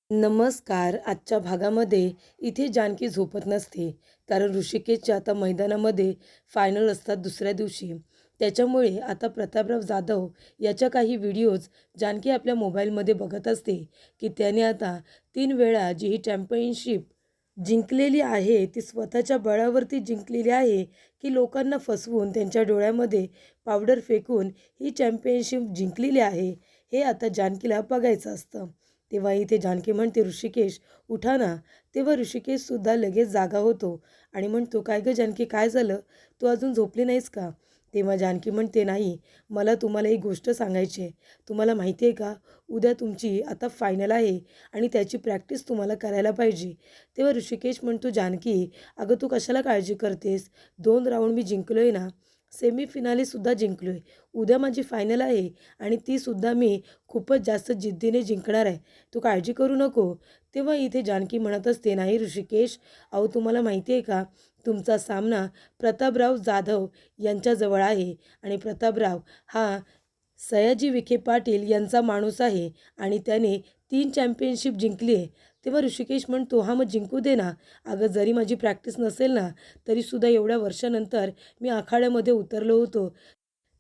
नमस्कार. आजच्या भागामध्ये इथे जानकी झोपत नसते. कारण ऋषिकेशच्या आता मैदानामध्ये फायनल असतात दुसऱ्या दिवशी. त्याच्यामुळे आता प्रतापराव जाधव याच्या काही व्हिडिओज जानकी आपल्या मोबाईलमध्ये बघत असते, की त्याने आता 3 वेळा जी ही चॅम्पियनशिप जिंकलेली आहे, ती स्वतःच्या बळावरती जिंकलेली आहे, की लोकांना फसवून त्यांच्या डोळ्यामध्ये पावडर फेकून ही चॅम्पियनशिप जिंकलेली आहे, हे आता जानकीला बघायचं असतं. तेव्हा इथे जानकी म्हणते, "ऋषिकेश उठा ना." तेव्हा ऋषिकेशसुद्धा लगेच जागा होतो आणि म्हणतो, "काय गं जानकी, काय झालं? तू अजून झोपली नाहीस का?" तेव्हा जानकी म्हणते, "नाही, मला तुम्हाला एक गोष्ट सांगायची आहे. तुम्हाला माहिती आहे का, उद्या तुमची आता फायनल आहे आणि त्याची प्रॅक्टिस तुम्हाला करायला पाहिजे." तेव्हा ऋषिकेश म्हणतो, "जानकी, अगं तू कशाला काळजी करतेस? 2 राऊंड मी जिंकलो आहे ना. सेमीफिनालेसुद्धा जिंकलो आहे. उद्या माझी फायनल आहे आणि तीसुद्धा मी खूपच जास्त जिद्दीने जिंकणार आहे. तू काळजी करू नको." तेव्हा इथे जानकी म्हणत असते, "नाही ऋषिकेश, अहो तुम्हाला माहिती आहे का, तुमचा सामना प्रतापराव जाधव यांच्याजवळ आहे आणि प्रतापराव हा सयाजी विखे पाटील यांचा माणूस आहे आणि त्याने 3 चॅम्पियनशिप जिंकली आहे." तेव्हा ऋषिकेश म्हणतो, "हां, मग जिंकू दे ना. अगं जरी माझी प्रॅक्टिस नसेल ना, तरीसुद्धा एवढ्या वर्षानंतर मी आखाड्यामध्ये उतरलो होतो.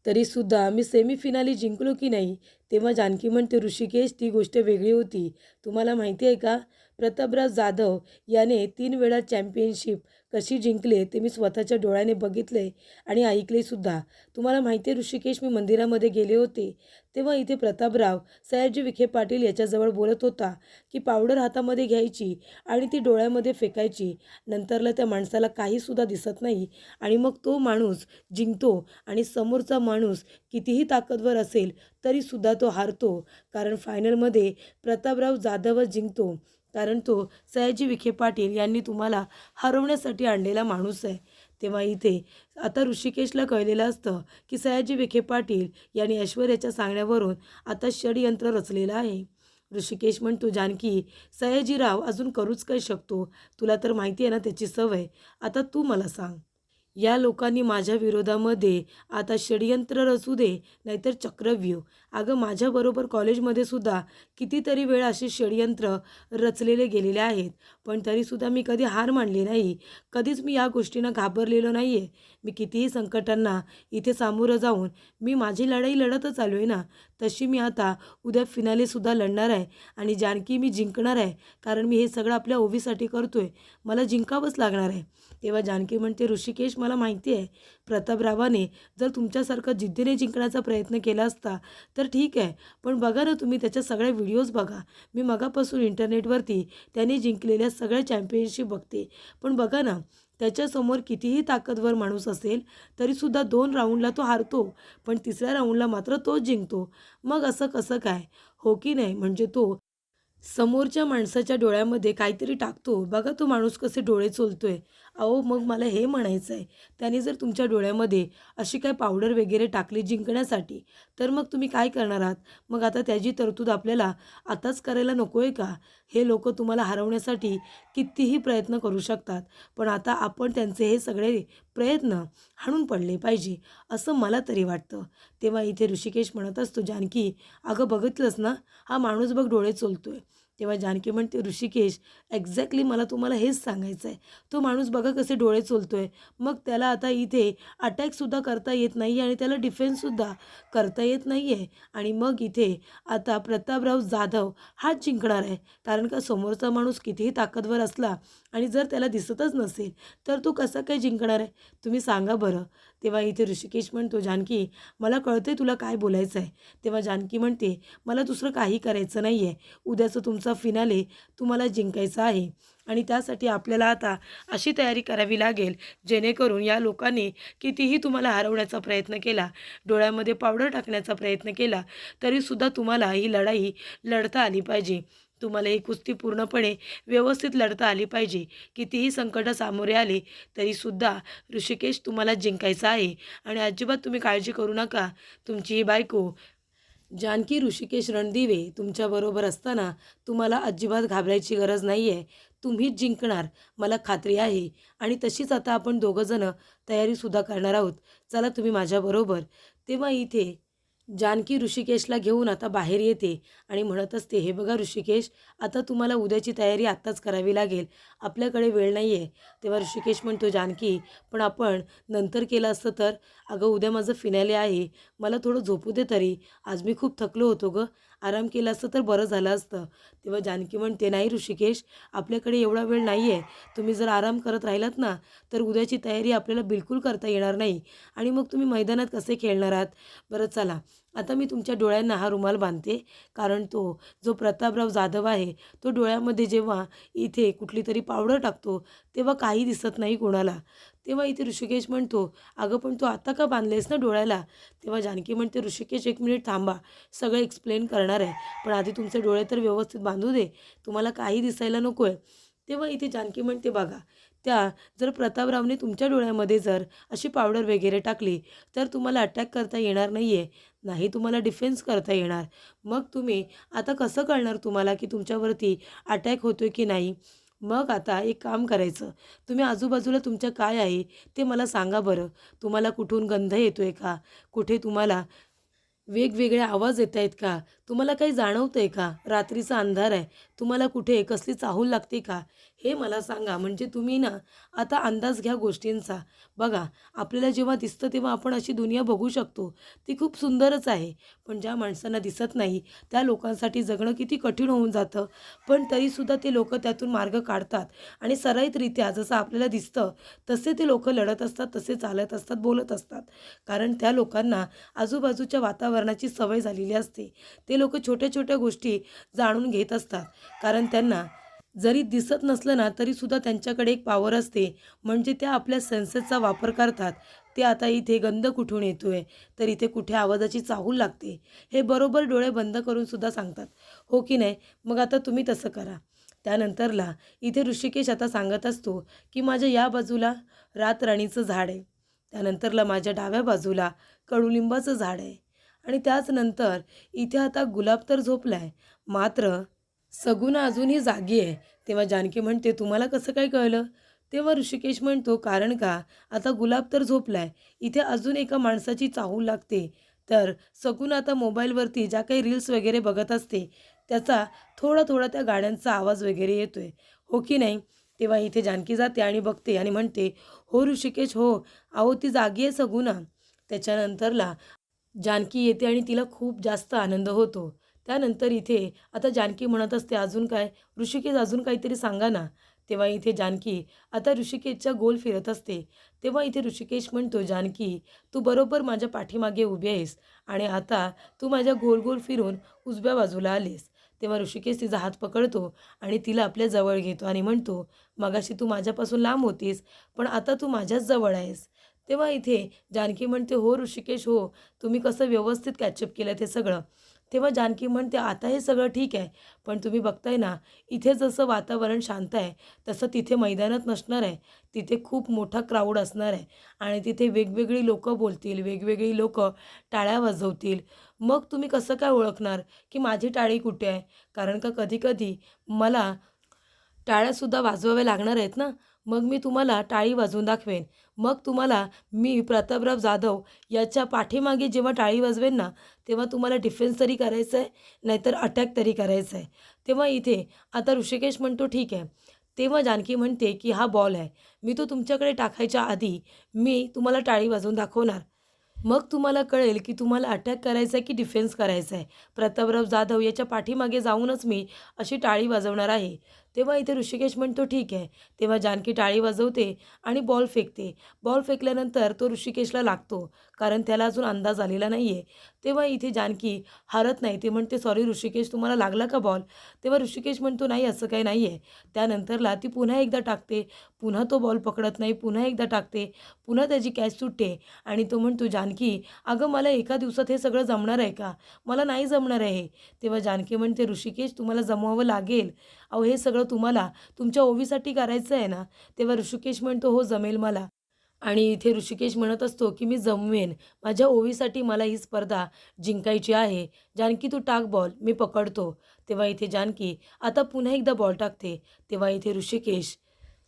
तरीसुद्धा मी सेमीफिनाले जिंकलो की नाही." तेव्हा जानकी म्हणते, "ऋषिकेश, ती गोष्ट वेगळी होती. तुम्हाला माहिती आहे का, प्रतापराव जाधव याने 3 वेळा चॅम्पियनशिप कशी जिंकले ते मी स्वतःच्या डोळ्याने बघितले आणि ऐकलेसुद्धा. तुम्हाला माहिती आहे ऋषिकेश, मी मंदिरामध्ये गेले होते. तेव्हा इथे प्रतापराव सयाजी विखे पाटील याच्याजवळ बोलत होता, की पावडर हातामध्ये घ्यायची आणि ती डोळ्यामध्ये फेकायची. नंतरला त्या माणसाला काहीसुद्धा दिसत नाही आणि मग तो माणूस जिंकतो आणि समोरचा माणूस कितीही ताकदवर असेल तरीसुद्धा तो हारतो. कारण फायनलमध्ये प्रतापराव जाधवच जिंकतो. कारण तो सयाजी विखे पाटील यांनी तुम्हाला हरवण्यासाठी आणलेला माणूस आहे." तेव्हा इथे आता ऋषिकेशला कळलेलं असतं, की सयाजी विखे पाटील यांनी ऐश्वर्याच्या सांगण्यावरून आता षडयंत्र रचलेलं आहे. ऋषिकेश म्हणतो, "जानकी, सयाजीराव अजून करूच काय शकतो? तुला तर माहिती आहे ना त्याची सवय. आता तू मला सांग. या लोकांनी माझ्या विरोधामध्ये आता षडयंत्र रचू दे, नाहीतर चक्रव्यूह." अगं माझ्याबरोबर कॉलेजमध्ये सुद्धा कितीतरी वेळा असे षडयंत्र रचलेले गेलेले आहेत. पण तरीसुद्धा मी कधी हार मानली नाही. कधीच मी या गोष्टींना घाबरलेलो नाही आहे. मी कितीही संकटांना इथे सामोरं जाऊन मी माझी लढाई लढतच आलो आहे ना. तशी मी आता उद्या फिनालेसुद्धा लढणार आहे आणि जानकी मी जिंकणार आहे. कारण मी हे सगळं आपल्या ओवीसाठी करतो आहे. मला जिंकावंच लागणार आहे. तेव्हा जानकी म्हणते, "ऋषिकेश, मला माहिती आहे प्रतापरावाने जर तुमच्यासारखं जिद्दीने जिंकण्याचा प्रयत्न केला असता तर ठीक आहे. पण बघा ना तुम्ही त्याच्या सगळ्या व्हिडिओज बघा. मी मगापासून इंटरनेटवरती त्याने जिंकलेल्या सगळ्या चॅम्पियनशिप बघते. पण बघा ना, त्याच्यासमोर कितीही ताकदवर माणूस असेल तरीसुद्धा 2 राऊंडला तो हारतो. पण 3ऱ्या राऊंडला मात्र तोच जिंकतो. मग असं कसं काय? हो की नाही? म्हणजे तो समोरच्या माणसाच्या डोळ्यामध्ये काहीतरी टाकतो. बघा तो माणूस कसे डोळे चोलतोय. अहो, मग मला हे म्हणायचं आहे, त्याने जर तुमच्या डोळ्यामध्ये अशी काही पावडर वगैरे टाकली जिंकण्यासाठी, तर मग तुम्ही काय करणार आहात? मग आता त्याची तरतूद आपल्याला आताच करायला नको आहे का? हे लोकं तुम्हाला हरवण्यासाठी कितीही प्रयत्न करू शकतात. पण आता आपण त्यांचे हे सगळे प्रयत्न हाणून पडले पाहिजे, असं मला तरी वाटतं. तेव्हा इथे ऋषिकेश म्हणत असतो, "जानकी, अगं बघितलंस ना, हा माणूस बघ डोळे चोलतोय." तेव्हा जानकी म्हणते, "ऋषिकेश, एक्झॅक्टली मला तुम्हाला हेच सांगायचं आहे. तो माणूस बघा कसे डोळे चोलतोय. मग त्याला आता इथे अटॅकसुद्धा करता येत नाही आणि त्याला डिफेन्ससुद्धा करता येत नाही आहे. आणि मग इथे आता प्रतापराव जाधव हाच जिंकणार आहे. कारण का समोरचा माणूस कितीही ताकदवर असला आणि जर त्याला दिसतच नसेल, तर तो कसा काय जिंकणार आहे? तुम्ही सांगा बरं." तेव्हा इथे ऋषिकेश म्हणतो, "जानकी, मला कळतंय तुला काय बोलायचं आहे." तेव्हा जानकी म्हणते, "मला दुसरं काही करायचं नाही आहे. उद्याचं तुमचा फिनाले तुम्हाला जिंकायचा आहे आणि त्यासाठी आपल्याला आता अशी तयारी करावी लागेल जेणेकरून या लोकांनी कितीही तुम्हाला हरवण्याचा प्रयत्न केला, डोळ्यामध्ये पावडर टाकण्याचा प्रयत्न केला, तरीसुद्धा तुम्हाला ही लढाई लढता आली पाहिजे. तुम्हाला ही कुस्ती पूर्णपणे व्यवस्थित लढता आली पाहिजे. कितीही संकटं सामोरे आले तरीसुद्धा ऋषिकेश तुम्हाला जिंकायचा आहे आणि अजिबात तुम्ही काळजी करू नका. तुमची ही बायको जानकी ऋषिकेश रणदिवे तुमच्याबरोबर असताना तुम्हाला अजिबात घाबरायची गरज नाही आहे. तुम्हीच जिंकणार मला खात्री आहे आणि तशीच आता आपण दोघंजणं तयारीसुद्धा करणार आहोत. चला तुम्ही माझ्याबरोबर." तेव्हा इथे जानकी ऋषिकेशला घेऊन आता बाहेर येते आणि म्हणत असते, हे बघा ऋषिकेश, आता तुम्हाला उद्याची तयारी आत्ताच करावी लागेल, आपल्याकडे वेळ नाही आहे. तेव्हा ऋषिकेश म्हणतो, जानकी पण आपण नंतर केलं असतं तर. अगं उद्या माझं फिनाले आहे, मला थोडं झोपू दे तरी, आज मी खूप थकलो होतो गं, आराम केला असतं तर बरं झालं असतं. तेव्हा जानकी म्हणते, नाही ऋषिकेश, आपल्याकडे एवढा वेळ नाही आहे, तुम्ही जर आराम करत राहिलात ना तर उद्याची तयारी आपल्याला बिलकुल करता येणार नाही आणि मग तुम्ही मैदानात कसे खेळणार आहात. बरं चला, आता मी तुमच्या डोळ्यांना हा रुमाल बांधते, कारण तो जो प्रतापराव जाधव आहे तो डोळ्यामध्ये जेव्हा इथे कुठली तरी पावडर टाकतो तेव्हा काही दिसत नाही कोणाला. तेव्हा इथे ऋषिकेश म्हणतो, अगं पण तू आता का बांधलेस ना डोळ्याला. तेव्हा जानकी म्हणते, ऋषिकेश एक मिनिट थांबा, सगळं एक्सप्लेन करणार आहे, पण आधी तुमचे डोळे तर व्यवस्थित बांधू दे, तुम्हाला काही दिसायला नको आहे. तेव्हा इथे जानकी म्हणते, बघा त्या जर प्रतापरावने तुमच्या डोळ्यामध्ये जर अशी पावडर वगैरे टाकली तर तुम्हाला अटॅक करता येणार नाही आहे, नाही तुम्हाला डिफेन्स करता येणार. मग तुम्ही आता कसं कळणार तुम्हाला की तुमच्यावरती अटॅक होतो आहे की नाही. मग आता एक काम करायचं, तुम्ही आजूबाजूला तुमच्या काय आहे ते मला सांगा बरं. तुम्हाला कुठून गंध येतो आहे का, कुठे तुम्हाला वेगवेगळे आवाज येत आहेत का, तुम्हाला काही जाणवतं आहे का, रात्रीचा अंधार आहे, तुम्हाला कुठे कसली चाहूल लागते का, हे मला सांगा. म्हणजे तुम्ही ना आता अंदाज घ्या गोष्टींचा. बघा, आपल्याला जेव्हा दिसतं तेव्हा आपण अशी दुनिया बघू शकतो, ती खूप सुंदरच आहे, पण ज्या माणसांना दिसत नाही त्या लोकांसाठी जगणं किती कठीण होऊन जातं. पण तरीसुद्धा ते लोक त्यातून मार्ग काढतात आणि सराईतरित्या जसं आपल्याला दिसतं तसे ते लोक लढत असतात, तसे चालत असतात, बोलत असतात, कारण त्या लोकांना आजूबाजूच्या वातावरणाची सवय झालेली असते. ते लोक छोट्या छोट्या गोष्टी जाणून घेत असतात, कारण त्यांना जरी दिसत नसलं ना तरीसुद्धा त्यांच्याकडे एक पॉवर असते, म्हणजे त्या आपल्या सेन्सेसचा वापर करतात. ते आता इथे गंध कुठून येतो आहे, तर इथे कुठे आवाजाची चाहूल लागते, हे बरोबर डोळे बंद करूनसुद्धा सांगतात, हो की नाही. मग आता तुम्ही तसं करा. त्यानंतरला इथे ऋषिकेश आता सांगत असतो की माझ्या या बाजूला रातराणीचं झाड आहे, त्यानंतरला माझ्या डाव्या बाजूला कडुलिंबाचं झाड आहे आणि त्याचनंतर इथे आता गुलाब तर झोपला आहे, मात्र सगुणा अजूनही जागी आहे. तेव्हा जानकी म्हणते, तुम्हाला कसं काय कळलं. तेव्हा ऋषिकेश म्हणतो, कारण का आता गुलाब तर झोपला आहे, इथे अजून एका माणसाची चाहूल लागते. तर सगुणा आता मोबाईलवरती ज्या काही रील्स वगैरे बघत असते त्याचा थोडा थोडा त्या गाण्यांचा आवाज वगैरे येतो आहे, हो की नाही. तेव्हा इथे जानकी जाते आणि बघते आणि म्हणते, हो ऋषिकेश हो, अहो ती जागी आहे सगुणा. त्याच्यानंतरला जानकी येते आणि तिला खूप जास्त आनंद होतो. त्यानंतर इथे आता जानकी म्हणत असते, अजून काय ऋषिकेश, अजून काहीतरी सांगा ना. तेव्हा इथे जानकी आता ऋषिकेशच्या गोल फिरत असते. तेव्हा इथे ऋषिकेश म्हणतो, जानकी तू बरोबर माझ्या पाठीमागे उभी आहेस आणि आता तू माझ्या गोल गोल फिरून उजव्या बाजूला आलीस. तेव्हा ऋषिकेश तिचा हात पकडतो आणि तिला आपल्या जवळ घेतो आणि म्हणतो, मगाशी तू माझ्यापासून लांब होतीस, पण आता तू माझ्याच जवळ आहेस. तेव्हा इथे जानकी म्हणते, हो ऋषिकेश हो, तुम्ही कसं व्यवस्थित कॅचअप केलं ते सगळं. तेव्हा जानकी म्हणते, आता हे सगळं ठीक आहे, पण तुम्ही बघताय ना इथे जसं वातावरण शांत आहे तसं तिथे मैदानात नसणार आहे. तिथे खूप मोठा क्राऊड असणार आहे आणि तिथे वेगवेगळी लोकं बोलतील, वेगवेगळी लोकं टाळ्या वाजवतील. मग तुम्ही कसं काय ओळखणार की माझी टाळी कुठे आहे, कारण का कधीकधी मला टाळ्यासुद्धा वाजवाव्या लागणार आहेत ना. मग मी तुम्हाला टाळी वाजवून दाखवेन. मग तुम्हाला मी प्रतापराव जाधव याच्या पाठीमागे जेव्हा टाळी वाजवेन ना तेव्हा तुम्हाला डिफेन्स तरी करायचं आहे, नाहीतर अटॅक तरी करायचं आहे. तेव्हा इथे आता ऋषिकेश म्हणतो, ठीक आहे. तेव्हा जानकी म्हणते की हा बॉल आहे, मी तो तुमच्याकडे टाकायच्या आधी मी तुम्हाला टाळी वाजवून दाखवणार. मग तुम्हाला कळेल की तुम्हाला अटॅक करायचा आहे की डिफेन्स करायचा आहे. प्रतापराव जाधव याच्या पाठीमागे जाऊनच मी अशी टाळी वाजवणार आहे. तेव्हा इथे ऋषिकेश म्हणतो, ठीक आहे. तेव्हा जानकी टाळी वाजवते आणि बॉल फेकते. बॉल फेकल्यानंतर तो ऋषिकेशला लागतो, कारण त्याला अजून अंदाज आलेला नाही आहे. तेव्हा इथे जानकी हारत नाही, ती म्हणते, सॉरी ऋषिकेश, तुम्हाला लागला का बॉल. तेव्हा ऋषिकेश म्हणतो, नाही असं काही नाही आहे. त्यानंतरला ती पुन्हा एकदा टाकते, पुन्हा तो बॉल पकडत नाही, पुन्हा एकदा टाकते, पुन्हा त्याची कॅच सुटते आणि तो म्हणतो, जानकी अगं मला एका दिवसात हे सगळं जमणार आहे का, मला नाही जमणार आहे. तेव्हा जानकी म्हणते, ऋषिकेश तुम्हाला जमवावं लागेल, अहो हे सगळं तुम्हाला तुमच्या ओवीसाठी करायचं आहे ना. तेव्हा ऋषिकेश म्हणतो, हो जमेल मला. आणि इथे ऋषिकेश म्हणत असतो की मी जमवेन, माझ्या ओवीसाठी मला ही स्पर्धा जिंकायची आहे. जानकी तू टाक बॉल, मी पकडतो. तेव्हा इथे जानकी आता पुन्हा एकदा बॉल टाकते. तेव्हा इथे ऋषिकेश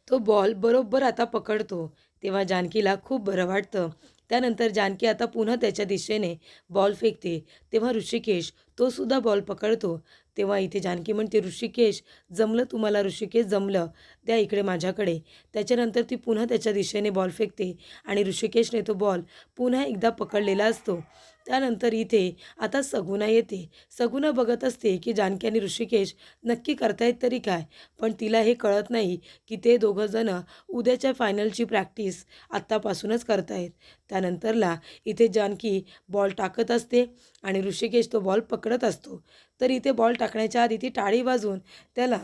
तो बॉल बरोबर आता पकडतो. तेव्हा जानकीला खूप बरं वाटतं. त्यानंतर जानकी आता पुन्हा त्याच्या दिशेने बॉल फेकते. तेव्हा ऋषिकेश तो सुद्धा बॉल पकडतो. तेव्हा इथे जानकी म्हणते, ऋषिकेश जमलं तुम्हाला, ऋषिकेश जमलं, द्या इकडे माझ्याकडे. त्याच्यानंतर ती पुन्हा त्याच्या दिशेने बॉल फेकते आणि ऋषिकेशने तो बॉल पुन्हा एकदा पकडलेला असतो. त्यानंतर इथे आता सगुणा येते. सगुणा बघत असते की जानकी आणि ऋषिकेश नक्की करतायत तरी काय, पण तिला हे कळत नाही की ते दोघंजणं उद्याच्या फायनलची प्रॅक्टिस आत्तापासूनच करतायत. त्यानंतरला इथे जानकी बॉल टाकत असते आणि ऋषिकेश तो बॉल पकडत असतो. तर इथे बॉल टाकण्याच्या आधी ती टाळी वाजवून त्याला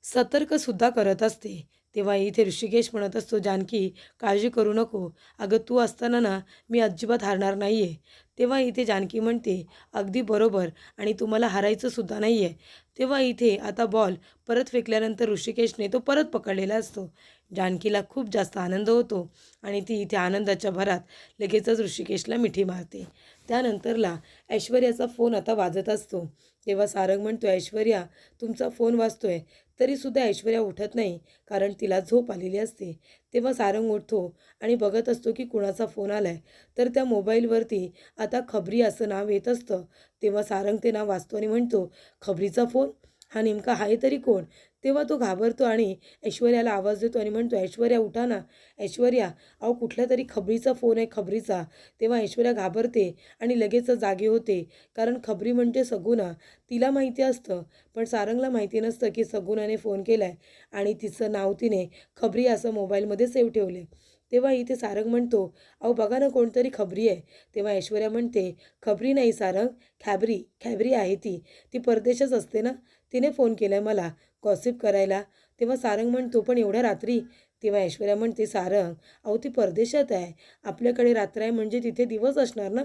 सतर्कसुद्धा करत असते. तेव्हा इथे ऋषिकेश म्हणत असतो, जानकी काळजी करू नको, अगं तू असताना ना मी अजिबात हारणार नाही आहे. तेव्हा इथे जानकी म्हणते, अगदी बरोबर, आणि तुम्हाला हारायचंसुद्धा नाही आहे. तेव्हा इथे आता बॉल परत फेकल्यानंतर ऋषिकेशने तो परत पकडलेला असतो. जानकीला खूप जास्त आनंद होतो आणि ती इथे आनंदाच्या भरात लगेचच ऋषिकेशला मिठी मारते. त्यानंतरला ऐश्वर्याचा फोन आता वाजत असतो. तेव्हा सारंग म्हणतो, ऐश्वर्या तुमचा फोन वाजतोय. तरीसुद्धा ऐश्वर्या उठत नाही, कारण तिला झोप आलेली असते. तेव्हा सारंग उठतो आणि बघत असतो की कुणाचा फोन आला आहे. तर त्या मोबाईलवरती आता खबरी असं नाव येत असतं. तेव्हा सारंग ते नाव वाचतो आणि म्हणतो, खबरीचा फोन, हा नेमका आहे तरी कोण? तेव्हा तो घाबरतो आणि ऐश्वर्याला आवाज देतो आणि म्हणतो, ऐश्वर्या उठा ना, ऐश्वर्या, अहो कुठल्या तरी खबरीचा फोन आहे, खबरीचा. तेव्हा ऐश्वर्या घाबरते आणि लगेचच जागी होते, कारण खबरी म्हणजे सगुणा. तिला माहिती असतं, पण सारंगला माहिती नसतं की सगुणाने फोन केला आहे आणि तिचं नाव तिने खबरी असं मोबाईलमध्ये सेव्ह ठेवले. तेव्हा इथे सारंग म्हणतो, अहो बघा ना, कोणतरी खबरी आहे. तेव्हा ऐश्वर्या म्हणते, खबरी नाही सारंग, खॅबरी, खॅबरी आहे ती. ती परदेशात असते ना, तिने फोन केला आहे मला गॉसिप करायला. तेव्हा सारंग म्हणतो, पण एवढ्या रात्री? तेव्हा ऐश्वर्या म्हणते, सारंग, अहो ती परदेशात आहे, आपल्याकडे रात्र आहे म्हणजे तिथे दिवस असणार ना,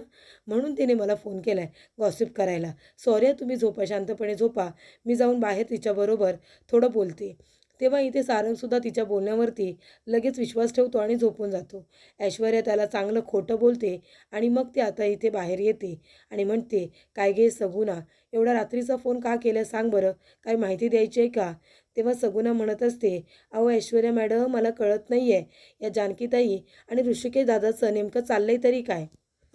म्हणून तिने मला फोन केला आहे गॉसिप करायला. सॉरी, तुम्ही झोपा, शांतपणे झोपा, मी जाऊन बाहेर तिच्याबरोबर थोडं बोलते. तेव्हा इथे सारंगसुद्धा तिच्या बोलण्यावरती लगेच विश्वास ठेवतो आणि झोपून जातो. ऐश्वर्या त्याला चांगलं खोटं बोलते आणि मग ती आता इथे बाहेर येते आणि म्हणते, काय गे सगुणा, एवढा रात्रीचा फोन का केला सांग बरं, काय माहिती द्यायची आहे का? तेव्हा सगुणा म्हणत असते, अहो ऐश्वर्या मॅडम, मला कळत नाही आहे या जानकीताई आणि ऋषिकेश दादाचं नेमकं चाललंय तरी काय.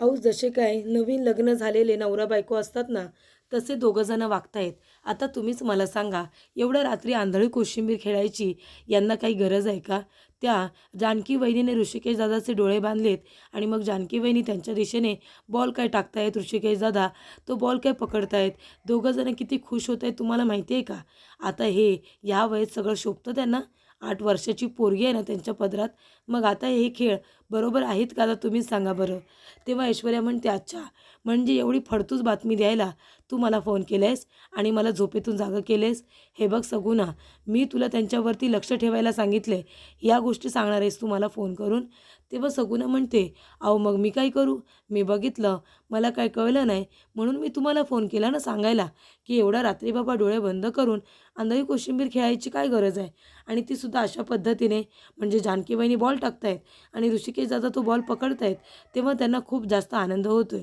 अहो जसे काय नवीन लग्न झालेले नवरा बायको असतात ना, तसे दोघंजणं वागतायत. आता तुम्हीच मला सांगा, एवढ्या रात्री आंधळी कोशिंबीर खेळायची यांना काही गरज आहे का? त्या जानकी वहिनीने ऋषिकेश दादाचे डोळे बांधलेत आणि मग जानकी वहिनी त्यांच्या दिशेने बॉल काय टाकतायत, ऋषिकेश दादा तो बॉल काय पकडतायत. दोघंजणं किती खुश होत आहेत तुम्हाला माहिती आहे का? आता हे ह्या वयात सगळं शोभतं त्यांना. 8 वर्षाची पोरगी आहे ना त्यांच्या पदरात. मग आता हे खेळ बरोबर आहेत का, आता तुम्हीच सांगा बरं. तेव्हा ऐश्वर्या म्हणते, अच्छा, म्हणजे एवढी फडतूस बातमी द्यायला तू मला फोन केलेस आणि मला झोपेतून जागं केलेस. हे बघ सगुणा, मी तुला त्यांच्यावरती लक्ष ठेवायला सांगितले, या गोष्टी सांगणार आहेस तू मला फोन करून. तेव्हा सगुणा म्हणते, अहो मग मी काय करू, मी बघितलं, मला काय कळलं नाही, म्हणून मी तुम्हाला फोन केला ना सांगायला की एवढा रात्री बाबा डोळे बंद करून आंधळी कोशिंबीर खेळायची काय गरज आहे. आणि ती सुद्धा अशा पद्धतीने, म्हणजे जानकी वहिनी बॉल टाकतायत आणि ऋषिकेश दादा तो बॉल पकडतायत. तेव्हा त्यांना खूप जास्त आनंद होतोय.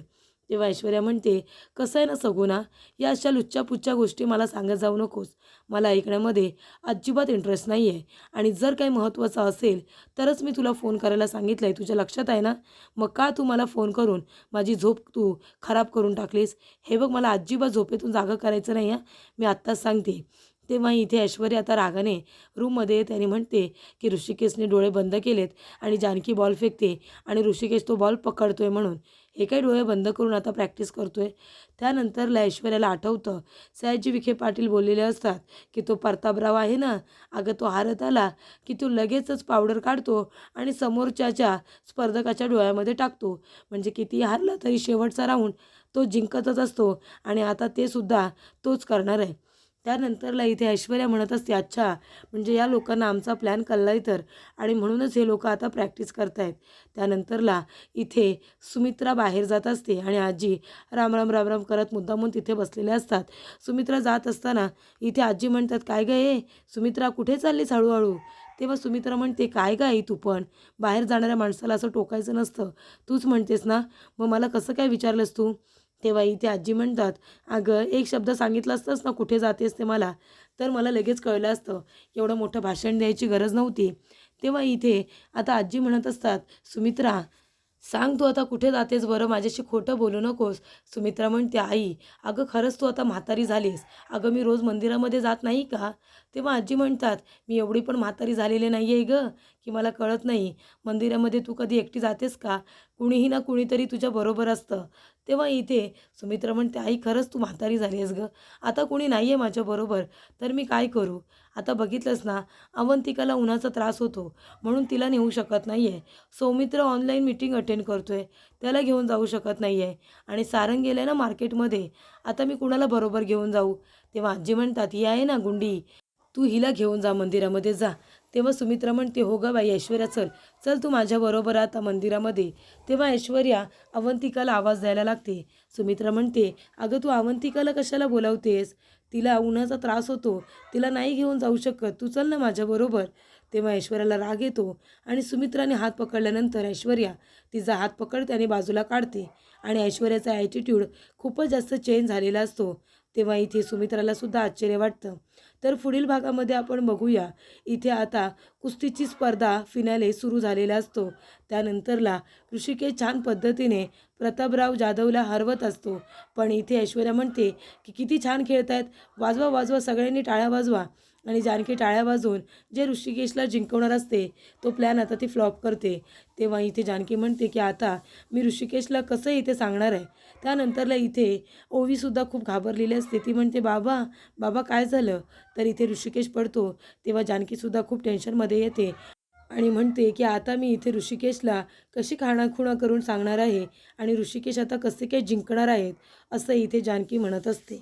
तेव्हा ऐश्वर्या म्हणते, कसं आहे ना सगुणा, या अशा लुच्च्यापुच्च्या गोष्टी मला सांगत जाऊ नकोस. मला ऐकण्यामध्ये अजिबात इंटरेस्ट नाही आहे आणि जर काही महत्त्वाचं असेल तरच मी तुला फोन करायला सांगितलं आहे, तुझ्या लक्षात आहे ना. मग का तू मला फोन करून माझी झोप तू खराब करून टाकलीस. हे बघ, मला अजिबात झोपेतून जागं करायचं नाही आहे, मी आत्ताच सांगते. तेव्हा इथे ऐश्वर्या आता रागाने रूममध्ये त्याने म्हणते की ऋषिकेशने डोळे बंद केलेत आणि जानकी बॉल फेकते आणि ऋषिकेश तो बॉल पकडतोय म्हणून हे काही डोळे बंद करून आता प्रॅक्टिस करतोय. त्यानंतरला ऐश्वर्याला आठवतं, सयाजी विखे पाटील बोललेले असतात की तो प्रतापराव आहे ना, अगं तो हारत आला की तो लगेचच पावडर काढतो आणि समोरच्याच्या स्पर्धकाच्या डोळ्यामध्ये टाकतो, म्हणजे किती हारला तरी शेवटचा राऊंड तो जिंकतच असतो आणि आता ते सुद्धा तोच करणार आहे. त्यानंतरला इथे ऐश्वर्या म्हणत असते, अच्छा, म्हणजे या लोकांना आमचा प्लॅन कळला आहे तर, आणि म्हणूनच हे लोक आता प्रॅक्टिस करतायत. त्यानंतरला इथे सुमित्रा बाहेर जात असते आणि आजी राम राम राम राम करत मुद्दामून तिथे बसलेले असतात. सुमित्रा जात असताना इथे आजी म्हणतात, काय गं हे सुमित्रा, कुठे चाललीस हळूहळू. तेव्हा सुमित्रा म्हणते, काय गं आई, तू पण बाहेर जाणाऱ्या माणसाला असं टोकायचं नसतं, तूच म्हणतेस ना, मग मला कसं काय विचारलंस तू. तेव्हा इथे आजी म्हणतात, अगं एक शब्द सांगितलं असतंस ना कुठे जातेस ते मला, तर मला लगेच कळलं असतं, एवढं मोठं भाषण द्यायची गरज नव्हती. तेव्हा इथे आता आजी म्हणत असतात, सुमित्रा सांग तू आता कुठे जातेस बरं, माझ्याशी खोटं बोलू नकोस. सुमित्रा म्हणते, आई अगं खरंच तू आता म्हातारी झालीस. अगं मी रोज मंदिरामध्ये जात नाही का? तेव्हा आजी म्हणतात, मी एवढी पण म्हातारी झालेली नाही आहे गं, की मला कळत नाही. मंदिरामध्ये तू कधी एकटी जातेस का? कुणीही ना कुणीतरी तुझ्याबरोबर असतं. तेव्हा इथे सुमित्रा म्हणते, आई खरंच तू म्हातारी झाली आहेस गं. आता कुणी नाही आहे माझ्याबरोबर, तर मी काय करू? आता बघितलंस ना, अवंतिकाला उन्हाचा त्रास होतो म्हणून तिला नेऊ शकत नाही आहे. सौमित्र ऑनलाईन मीटिंग अटेंड करतोय, त्याला घेऊन जाऊ शकत नाही आहे. आणि सारंग गेलं ना मार्केटमध्ये, आता मी कुणाला बरोबर घेऊन जाऊ? तेव्हा आजी म्हणतात, ही आहे ना गुंडी, तू हिला घेऊन जा मंदिरामध्ये जा. तेव्हा सुमित्रा म्हणते, हो गं बाई ऐश्वर्या, चल चल तू माझ्याबरोबर आता मंदिरामध्ये. तेव्हा ऐश्वर्या अवंतिकाला आवाज द्यायला लागते. सुमित्रा म्हणते, अगं तू अवंतिकाला कशाला बोलावतेस? तिला उन्हाचा त्रास होतो, तिला नाही घेऊन जाऊ शकत, तू चल ना माझ्याबरोबर. तेव्हा ऐश्वर्याला राग येतो आणि सुमित्राने हात पकडल्यानंतर ऐश्वर्या तिचा हात पकडते आणि बाजूला काढते. आणि ऐश्वर्याचा ॲटिट्यूड खूपच जास्त चेंज झालेला असतो. तेव्हा इथे सुमित्राला सुद्धा आश्चर्य वाटतं. तर पुढील भागामध्ये आपण बघूया, इथे आता कुस्तीची स्पर्धा फिनाले सुरू झालेला असतो. त्यानंतरला ऋषिकेश छान पद्धतीने प्रतापराव जाधवला हरवत असतो. पण इथे ऐश्वर्या म्हणते की किती छान खेळतायत, वाजवा वाजवा, सगळ्यांनी टाळ्या वाजवा. आणि जानकी टाळ्या वाजवून जे ऋषिकेशला जिंकवणार असते तो प्लॅन आता ती फ्लॉप करते. तेव्हा इथे जानकी म्हणते की आता मी ऋषिकेशला कसं इथे सांगणार आहे. त्यानंतरला इथे ओवीसुद्धा खूप घाबरलेली असते. ती म्हणते, बाबा बाबा काय झालं? तर इथे ऋषिकेश पडतो. तेव्हा जानकीसुद्धा खूप टेन्शनमध्ये येते आणि म्हणते की आता मी इथे ऋषिकेशला कशी खाणाखुणा करून सांगणार आहे आणि ऋषिकेश आता कसे काय जिंकणार आहेत, असं इथे जानकी म्हणत असते.